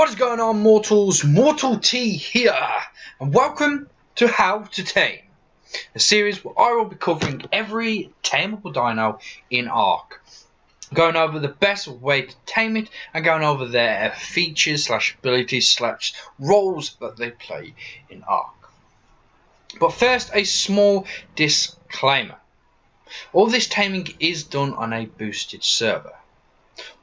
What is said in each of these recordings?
What is going on, mortals? Mortal T here, and welcome to How to Tame, a series where I will be covering every tameable dino in Ark, going over the best way to tame it and going over their features / abilities / roles that they play in Ark. But first, a small disclaimer. All this taming is done on a boosted server.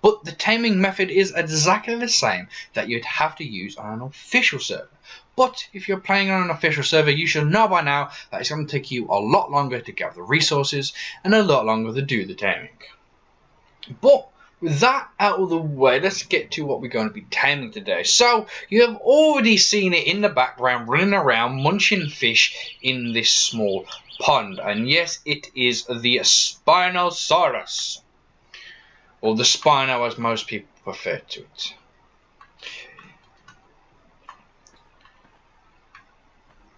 But the taming method is exactly the same that you'd have to use on an official server. But if you're playing on an official server, you should know by now that it's going to take you a lot longer to gather resources and a lot longer to do the taming. But with that out of the way, let's get to what we're going to be taming today. So, you have already seen it in the background running around munching fish in this small pond. And yes, it is the Spinosaurus. Or the Spino, as most people prefer to it.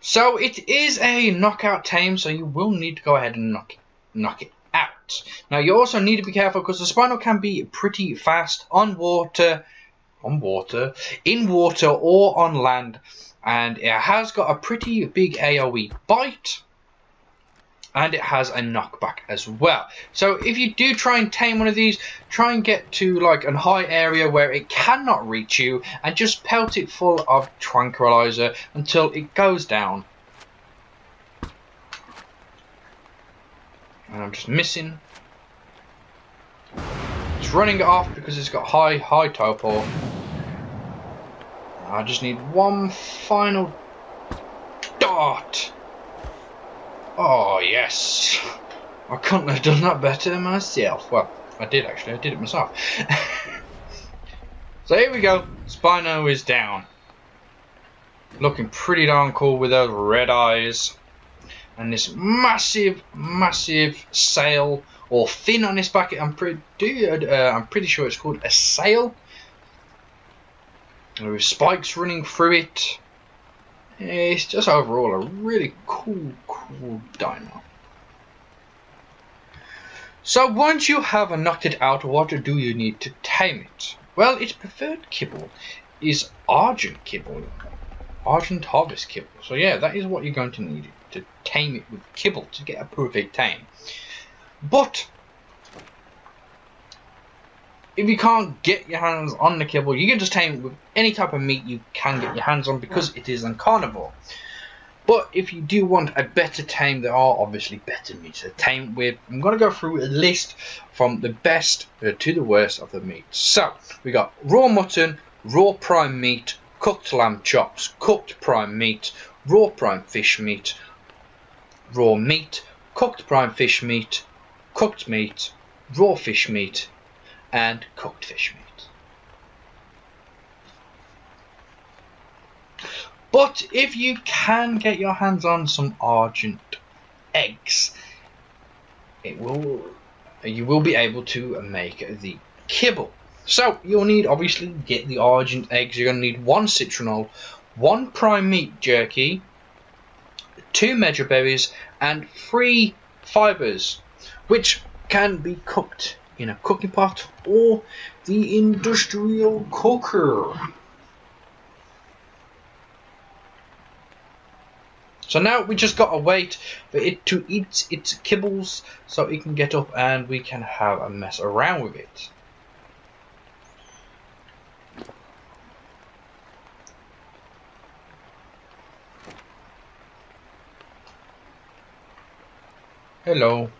So it is a knockout tame, so you will need to go ahead and knock it out. Now you also need to be careful because the Spino can be pretty fast in water, or on land, and it has got a pretty big AoE bite. And it has a knockback as well. So if you do try and tame one of these, try and get to like a high area where it cannot reach you and just pelt it full of tranquilizer until it goes down. And I'm just missing. It's running it off because it's got high torpor. I just need one final dart. Oh yes, I couldn't have done that better myself. Well, I did actually, I did it myself. So here we go, Spino is down. Looking pretty darn cool with those red eyes. And this massive sail, or fin on his back. I'm pretty sure it's called a sail. With spikes running through it. It's just overall a really cool dino. So once you have knocked it out, what do you need to tame it? Well, its preferred kibble is Argent kibble. Argent harvest kibble. So yeah, that is what you're going to need to tame it with kibble to get a perfect tame. But if you can't get your hands on the kibble, you can just tame it with any type of meat you can get your hands on because it is a carnivore. But if you do want a better tame, there are obviously better meats to tame with. I'm going to go through a list from the best to the worst of the meats. So, we got raw mutton, raw prime meat, cooked lamb chops, cooked prime meat, raw prime fish meat, raw meat, cooked prime fish meat, cooked meat, raw fish meat, and cooked fish meat. But if you can get your hands on some Argent eggs, you will be able to make the kibble. So you'll need, obviously, get the Argent eggs. You're going to need 1 citronal, 1 prime meat jerky, 2 medjool berries, and 3 fibers, which can be cooked in a cooking pot or the industrial cooker. So now we just gotta wait for it to eat its kibbles so it can get up and we can have a mess around with it. Hello.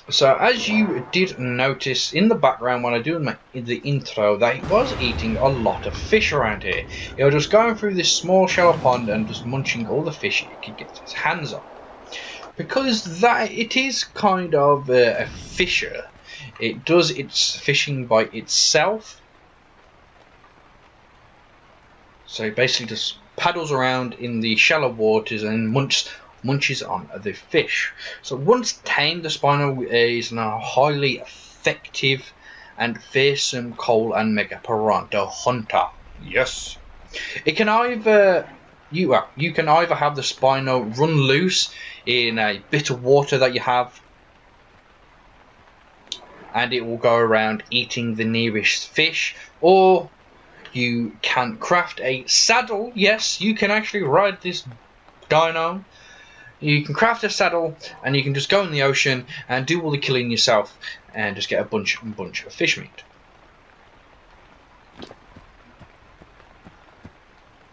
So as you did notice in the background when I do the intro, that it was eating a lot of fish around here. It was just going through this small shallow pond and just munching all the fish it could get its hands on. Because it is kind of a fisher. It does its fishing by itself. So it basically just paddles around in the shallow waters and munches on the fish. So once tamed, the Spino is now a highly effective and fearsome coal and mega piranha hunter. Yes, it can either you can either have the Spino run loose in a bit of water that you have, and it will go around eating the nearest fish. Or you can craft a saddle. Yes, you can actually ride this dino. You can craft a saddle, and you can just go in the ocean and do all the killing yourself, and just get a bunch of fish meat.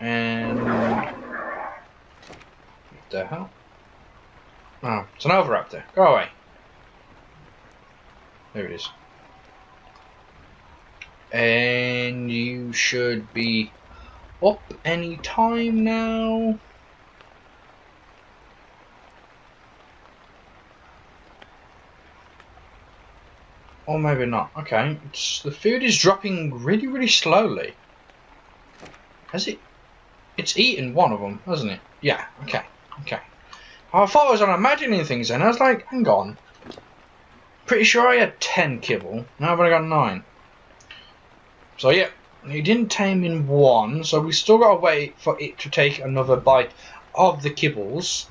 And what the hell? Oh, it's an Oviraptor. Go away. There it is. And you should be up any time now. Or maybe not. Okay, the food is dropping really slowly. Has it? It's eaten one of them, hasn't it? Yeah. Okay. I thought I was imagining things, and I was like, hang on. Pretty sure I had 10 kibble. Now I've only got 9. So yeah, he didn't tame in one, so we still got to wait for it to take another bite of the kibbles.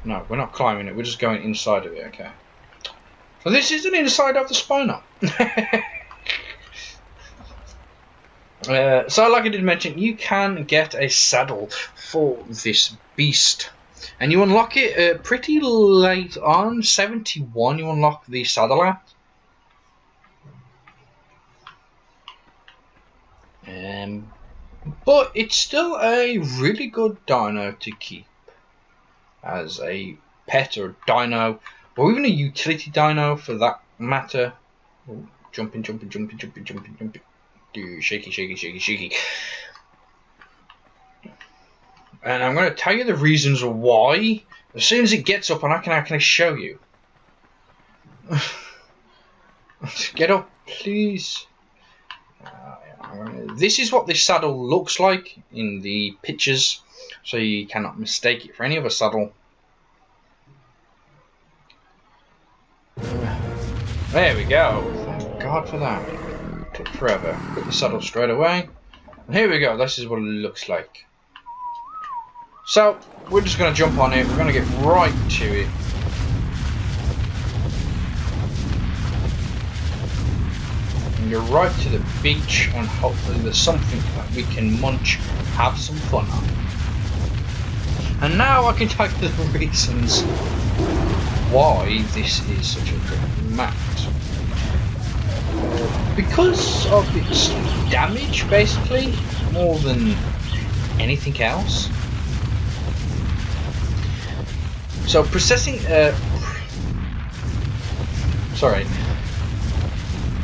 No, we're not climbing it. We're just going inside of it. Okay. So this is an inside of the spino. So like I did mention, you can get a saddle for this beast, and you unlock it pretty late on. 71 you unlock the saddle at. But it's still a really good dino to keep as a pet or dino, or even a utility dino for that matter. Oh, jumping. Shaky. And I'm going to tell you the reasons why as soon as it gets up, and I can actually show you. Get up, please. This is what this saddle looks like in the pictures, so you cannot mistake it for any other saddle. There we go. Thank God for that. Took forever. Put the saddle straight away. And here we go. This is what it looks like. So, we're just going to jump on it. We're going to get right to it. And go right to the beach, and hopefully there's something that we can munch, have some fun on. And now I can tell you the reasons why this is such a good map. Because of its damage, basically, more than anything else. So processing,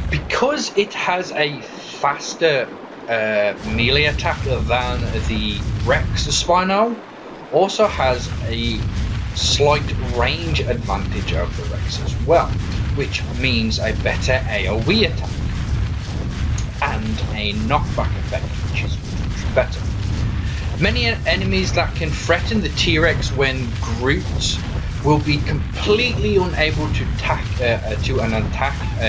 because it has a faster melee attack than the Rex Spino, also has a slight range advantage over the Rex as well, which means a better AoE attack and a knockback effect, which is much better. Many enemies that can threaten the T-Rex when grouped will be completely unable to attack a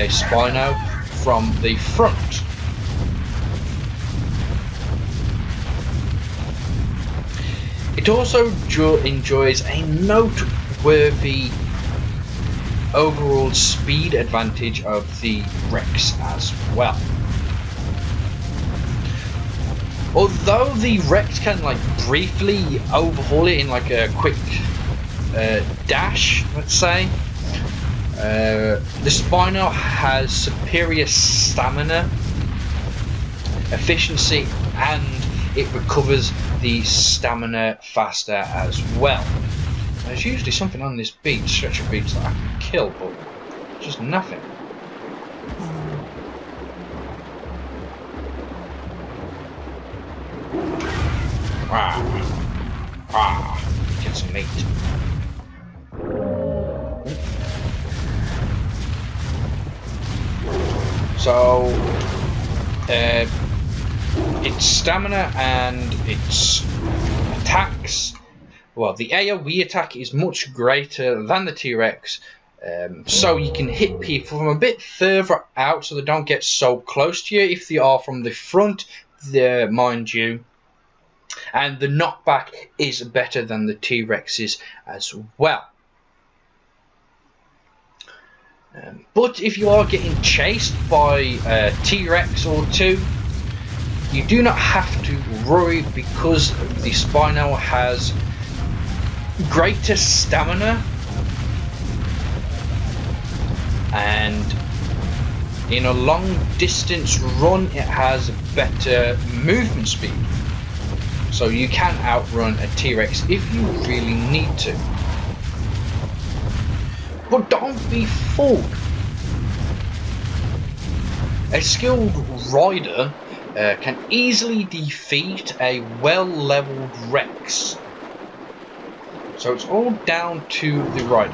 Spino from the front. It also enjoys a noteworthy overall speed advantage of the Rex as well. Although the Rex can like briefly overhaul it in like a quick dash, let's say, the Spino has superior stamina, efficiency, and it recovers the stamina faster as well. There's usually something on this beach, stretch of beach, that I can kill, but just nothing. Get some meat. So, its stamina and its attacks, well, the AoE attack is much greater than the T-Rex, so you can hit people from a bit further out so they don't get so close to you. If they are from the front, mind you. And the knockback is better than the T-Rex's as well. But if you are getting chased by a T-Rex or two, you do not have to worry, because the Spino has greater stamina and in a long distance run it has better movement speed, so you can outrun a T-Rex if you really need to. But don't be fooled. A skilled rider can easily defeat a well-leveled Rex. So it's all down to the rider.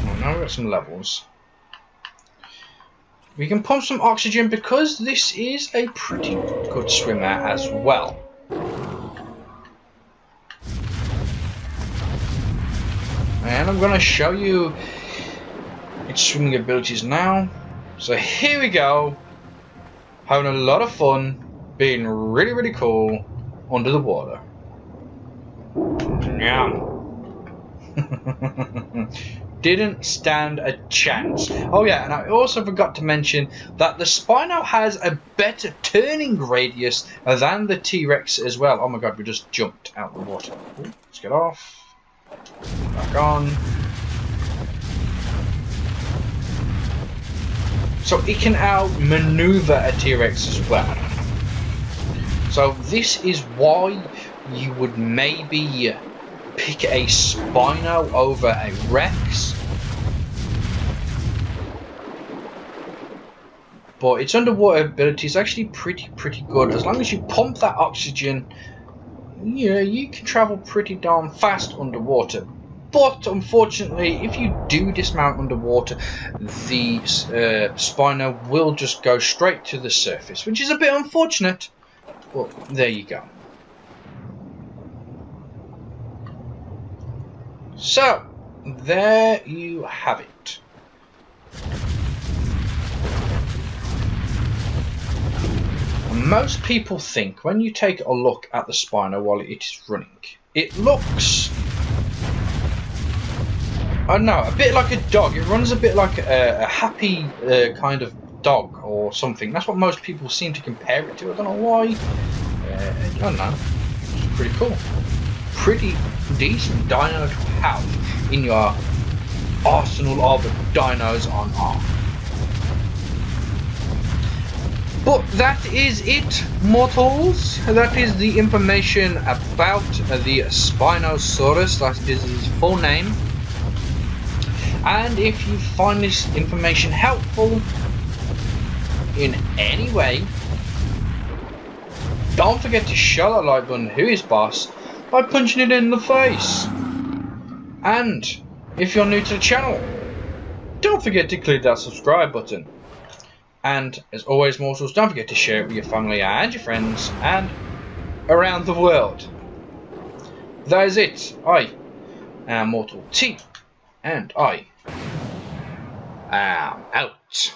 Well, now we've got some levels. We can pump some oxygen because this is a pretty good swimmer as well. And I'm going to show you its swimming abilities now. So here we go, having a lot of fun, being really cool under the water. Yeah. Didn't stand a chance. Oh yeah, and I also forgot to mention that the Spino has a better turning radius than the T-Rex as well. Oh my god, we just jumped out of the water. Ooh, let's get off. Back on. So it can outmaneuver a T-Rex as well. So this is why you would maybe pick a Spino over a Rex. But its underwater ability is actually pretty good. As long as you pump that oxygen, yeah, you can travel pretty darn fast underwater. But unfortunately, if you do dismount underwater, the Spino will just go straight to the surface, which is a bit unfortunate. Well, there you go. So, there you have it. Most people think when you take a look at the Spino while it is running, it looks, I don't know, a bit like a dog. It runs a bit like a happy kind of dog or something. That's what most people seem to compare it to. I don't know why. I don't know. It's pretty cool. Pretty decent dino to have in your arsenal of dinos on Ark. But that is it, mortals. That is the information about the Spinosaurus. That is his full name. And if you find this information helpful in any way, don't forget to show that like button who is boss by punching it in the face. And if you're new to the channel, don't forget to click that subscribe button. And as always, mortals, don't forget to share it with your family and your friends and around the world. That is it. I am Mortal T, and I am out.